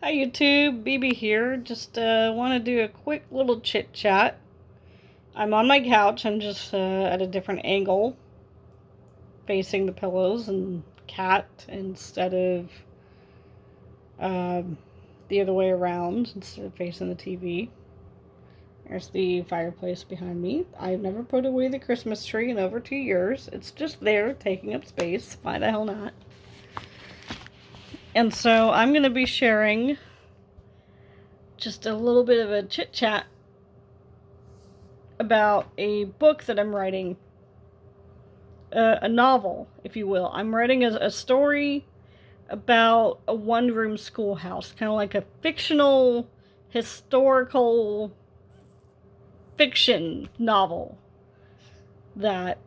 Hi YouTube, BB here. Just want to do a quick little chit chat. I'm on my couch. I'm just at a different angle, facing the pillows and cat instead of the other way around, instead of facing the TV. There's the fireplace behind me. I've never put away the Christmas tree in over 2 years. It's just there, taking up space. Why the hell not? And so I'm going to be sharing just a little bit of a chit chat about a book that I'm writing, a novel, if you will. I'm writing a story about a one-room schoolhouse, kind of like a fictional, historical fiction novel that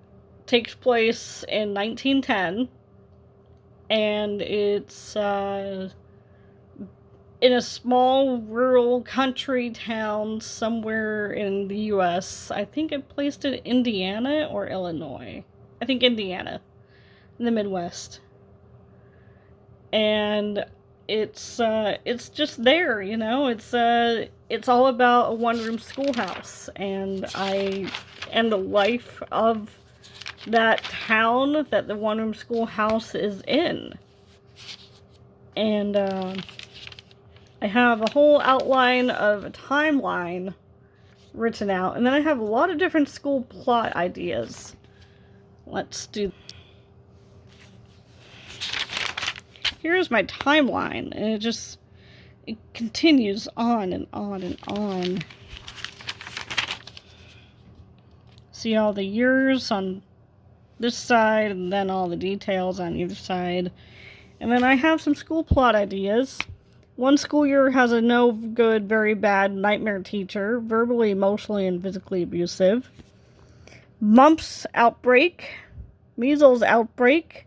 takes place in 1910, and it's in a small rural country town somewhere in the US. I think it placed it in Indiana or Illinois. I think Indiana, in the Midwest. And it's just there, you know. It's all about a one-room schoolhouse and the life of that town that the one-room schoolhouse is in. And I have a whole outline of a timeline written out, and then I have a lot of different school plot ideas. Let's do. Here's my timeline, and it continues on and on and on. See all the years on this side, and then all the details on either side. And then I have some school plot ideas. One school year has a no good, very bad nightmare teacher, verbally, emotionally, and physically abusive. Mumps outbreak, measles outbreak,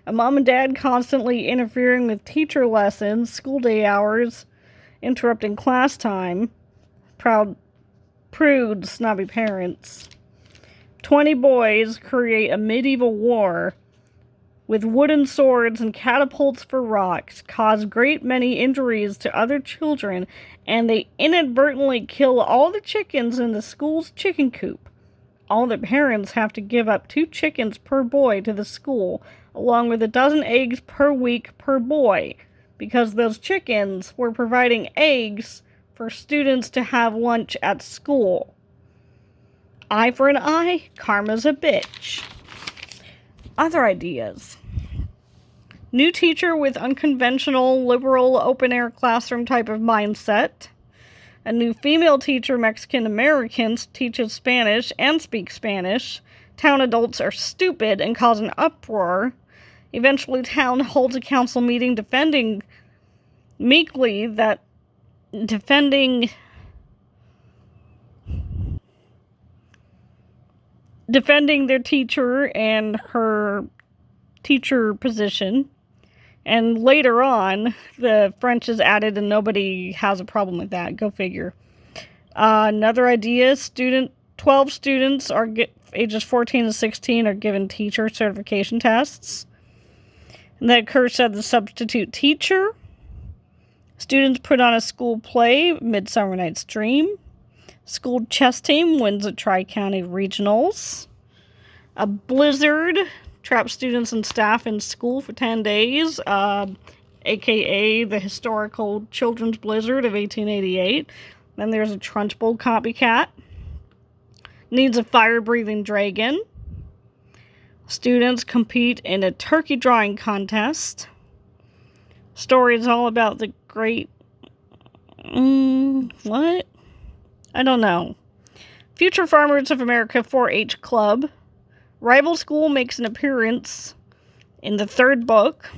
a mom and dad constantly interfering with teacher lessons, school day hours, interrupting class time, prude, snobby parents. 20 boys create a medieval war with wooden swords and catapults for rocks, cause great many injuries to other children, and they inadvertently kill all the chickens in the school's chicken coop. All the parents have to give up 2 chickens per boy to the school, along with 12 eggs per week per boy, because those chickens were providing eggs for students to have lunch at school. Eye for an eye, karma's a bitch. Other ideas. New teacher with unconventional, liberal, open-air classroom type of mindset. A new female teacher, Mexican-Americans, teaches Spanish and speaks Spanish. Town adults are stupid and cause an uproar. Eventually, town holds a council meeting defending their teacher and her teacher position. And later on, the French is added and nobody has a problem with that. Go figure. Another idea, 12 students ages 14 to 16 are given teacher certification tests. And that occurs at the substitute teacher. Students put on a school play, Midsummer Night's Dream. School chess team wins at Tri-County Regionals. A blizzard traps students and staff in school for 10 days, aka the historical children's blizzard of 1888. Then there's a Trunchbull copycat. Needs a fire-breathing dragon. Students compete in a turkey drawing contest. Story is all about the great... what? I don't know. Future Farmers of America 4-H Club. Rival school makes an appearance in the 3rd book.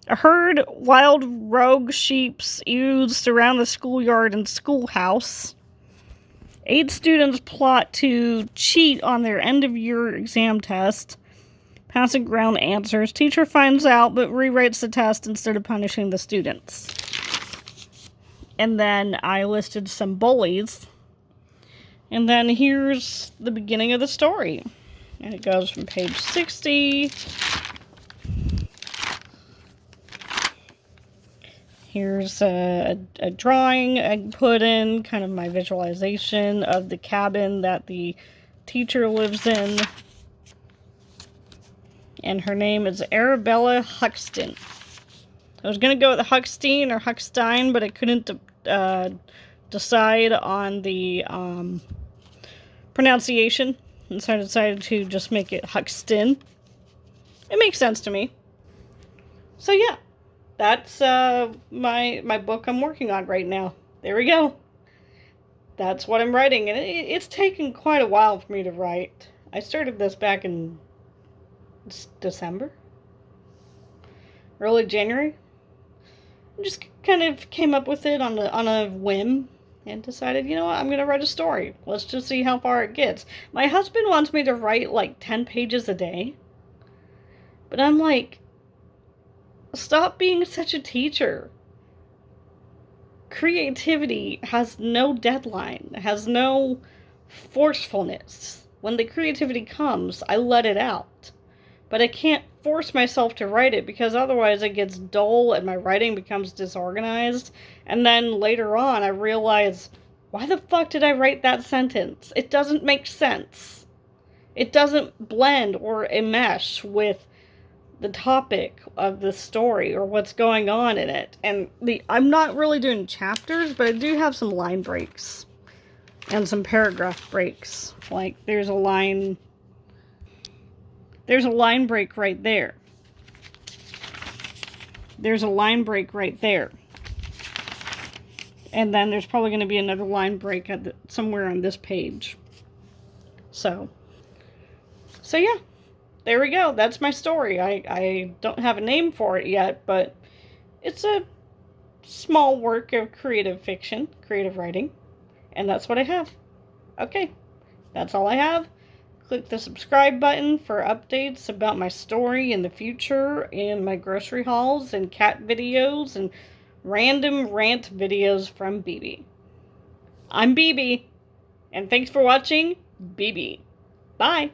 A herd wild rogue sheeps ewes surround the schoolyard and schoolhouse. 8 students plot to cheat on their end-of-year exam test. Passing ground answers. Teacher finds out but rewrites the test instead of punishing the students. And then I listed some bullies. And then here's the beginning of the story. And it goes from page 60. Here's a drawing I put in, kind of my visualization of the cabin that the teacher lives in. And her name is Arabella Huxton. I was going to go with Huxstein or Huxstein, but I couldn't decide on the pronunciation. And so I decided to just make it Huxton. It makes sense to me. So yeah, that's my book I'm working on right now. There we go. That's what I'm writing, and it's taken quite a while for me to write. I started this back in December? Early January? I just kind of came up with it on a whim and decided, you know what, I'm going to write a story. Let's just see how far it gets. My husband wants me to write like 10 pages a day. But I'm like, stop being such a teacher. Creativity has no deadline, has no forcefulness. When the creativity comes, I let it out. But I can't force myself to write it because otherwise it gets dull and my writing becomes disorganized. And then later on I realize, why the fuck did I write that sentence? It doesn't make sense. It doesn't blend or enmesh with the topic of the story or what's going on in it. And I'm not really doing chapters, but I do have some line breaks and some paragraph breaks. Like there's a line break right there. There's a line break right there. And then there's probably going to be another line break somewhere on this page. So yeah. There we go. That's my story. I don't have a name for it yet, but it's a small work of creative fiction, creative writing, and that's what I have. Okay, that's all I have. Click the subscribe button for updates about my story in the future and my grocery hauls and cat videos and random rant videos from BB. I'm BB, and thanks for watching BB. Bye.